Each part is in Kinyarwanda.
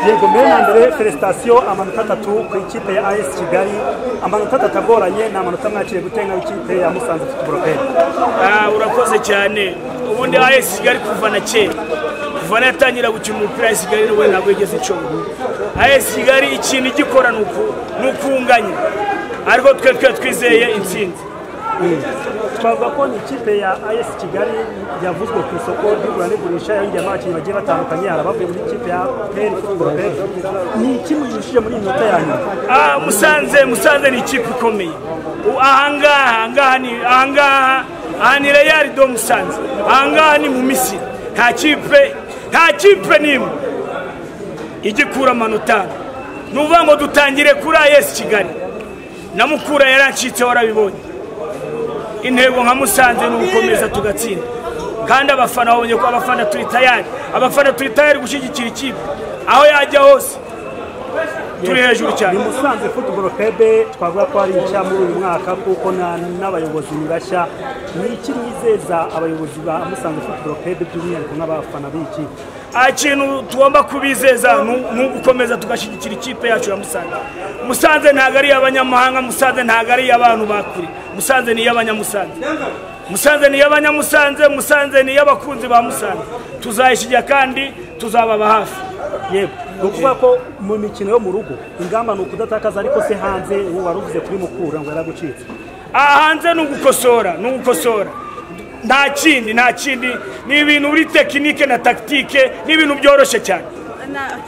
Yego mbere mbere felicitation amanota 3 ku ikipe ya AS Kigali amanota atagoranye na amanota mwakire gutenga ikipe ya Musanze Football Club. Urakoze cyane ubundi AS Kigali kuva na kera kuva natangira gukina umupira AS Kigali rwe ntabwo yigeze icyo AS Kigali ikintu igikora nukunganya ariko twe twizeye intsinzi. Twavuga ko ikipe ya AS Kigali yavuzwe ku isoko ry'igura n'igurisha yongeye abakinnyi bagiye batandukanye arabavuye muri ikipe ya Football Club. Ni ikintu gishije muri minota yanyu. Musanze ni ikipe ikomeye. Ahangaha ni Real do Musanze. Ahangaha ni mu Misiri. Nta kipe nimwe igikura amanota. Nuvuga ngo dutangire kuri AS Kigali. Na Mukura yarancitse warabibonye. Intego nka Musanze no gukomeza tugatsinda kandi abafana babonye ko abafana turi tayari gushyigikira ikipe aho yajya hose turi hejuru cyane. Ni Musanze Football Club twavuga ko ari icya muri uyu mwaka kuko n'abayobozi ngashya ni iki mwizeza abayobozi ba Musanze Football Club by'umwihariko n'abafana b'iki ikintu tugomba kubizeza ni ugukomeza tugashyigikira ikipe yacu ya Musanze. Musanze ntabwo ari abanyamahanga, Musanze ntabwo ari abantu bakuri, Musanze ni y'abanyamusanze. Musanze ni y'abanyamusanze, Musanze ni y'abakunzi ba Musanze. Tuzayishyigikira kandi tuzababa hafi. Yego ukuvuga ko mu mikino yo mu rugo ingamba ni ukudatakaza ariko se hanze waruvuze kuri Mukura ngo yaragucitse. Hanze ni ugukosora nta kindi ni ibintu uri tekinike na taktike ni ibintu byoroshye cyane.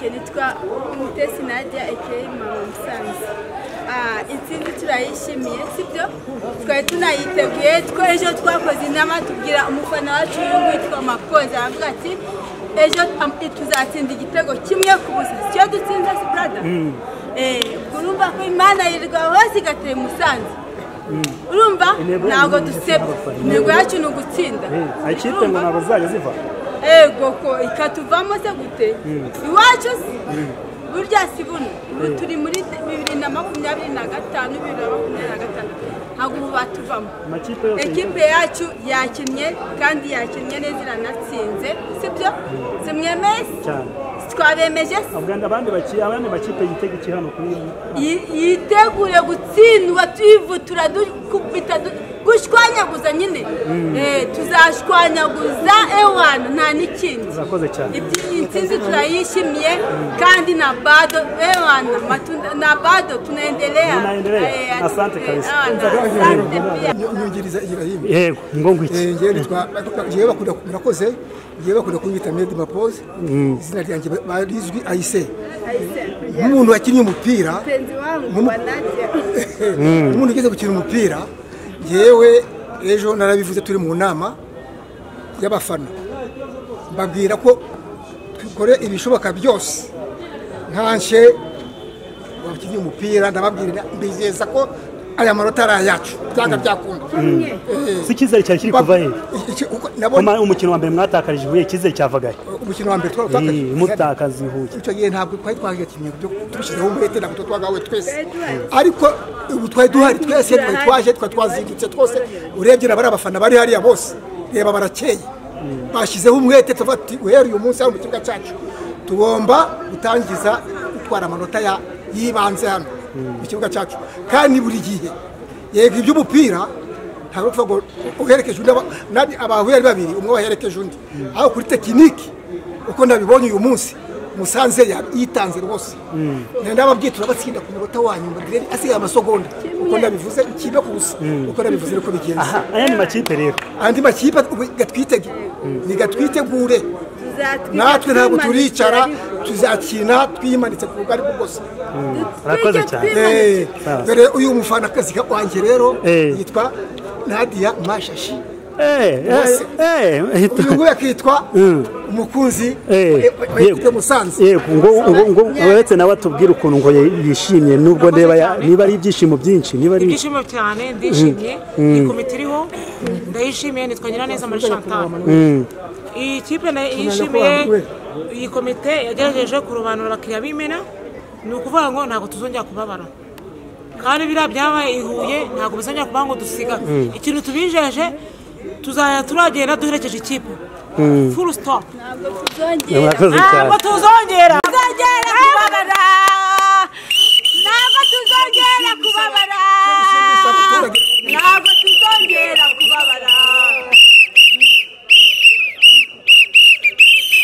Nitwa Mutesi Nadia aka Mama Musanze. Intsinzi turayishimiye sibyo twari tunayiteguye ejo twakoze inama tubwira umufana wacu witwa Makoza avuga ati ejo tuzatsinda igitego kimwe ku busa cyo dutsinze si brother urumva ko Imana yirirwa hose igateye Musanze urumva ntabwo dusebye intego yacu ni ugutsinda ikipe ngo ntabwo zajya ziva ko ikatuvamo se gute iwacu burya si buno turi muri 2025 ntabwo ubu batuvamo. Ekipe yacu yakinnye kandi yakinnye neza iranatsinze sibyo simwemeye twabemeje abandi bakipe yitega iki hano kuri yitegure gutsindwa twivutura dukubita gushwanyaguza nyine tuzashwanyaguza ewana nta n'ikindi. Urakoze cyane. Intsinzi turayishimiye kandi na bado ewana na bado tunaendelea. Asante kabisa. Nyongiriza Ibrahim. Yego ngo iki ngiye bakunda murakoze ngiye bakunda kunyita Medi Mapoze izina ryanjye barizwi Aise umuntu wakinnye umupira umuntu ugeze gukina umupira yewe ejo narabivuze turi mu nama y'abafana mbabwira ko tukore ibishoboka byose nkanshe wakinnye umupira ndababwira mbizeza ko aya manota ari ayacu byanga byakunda. Si icyizere cyari kiri kuva he umukino wa mbere mwatakarije Huye icyizere cyavagahe umukino wa mbere twatakaje mutakaza Huye icyo gihe ntabwo twari twagiye byo tubishyizeho umwete ntabwo twagawe twese ariko ubu twari duhari twese twaje twazindutse twose urebye n'abari abafana bari hariya bose reba barakeye bashyizeho umwete tufati uhere uyu munsi mu kibuga cyacu tugomba gutangiza gutwara amanota yibanze hano mu kibuga cyacu kandi buri gihe yego iby'umupira ntabwo upfa ngo uherekeje undi abahuye ari babiri umwe waherekeje undi aho kuri tekiniki uko nabibonye uyu munsi Musanze yitanze rwose ndababwiye turabatsinda ku munota wanyu mbagire asigaye amasegonda uko nabivuze kibe kubusa uko nabivuze uko bigenze. Aya ni makipe rero andi makipe gatwitegure natwe ntabwo turicara tuzakina twimanitse ku rugari rwose. Urakoze cyane. Dore uyu mufana akazi wanjye rero yitwa Nadia Mashashi uyu nguyu akitwa umukunzi wa Musanze. Yego ngo uretse nawe atubwire ukuntu ngo yishimye nubwo niba ari ibyishimo byinshi niba ari ibyishimo cyane ndishimye iyi komite iriho ndayishimiye nitwa Nyiraneza Marie Chantal. Iyi kipe yishimiye iyi komite yagerageje kurobanura abakiriya b'Imena ni ukuvuga ngo ntabwo tuzongera kubabara kandi biriya byabaye ihuye ntabwo bizongera kuba ngo dusiga ikintu tubijeje tuzajya turagenda duherekeje ikipe full stop ntabwo tuzongera kubabara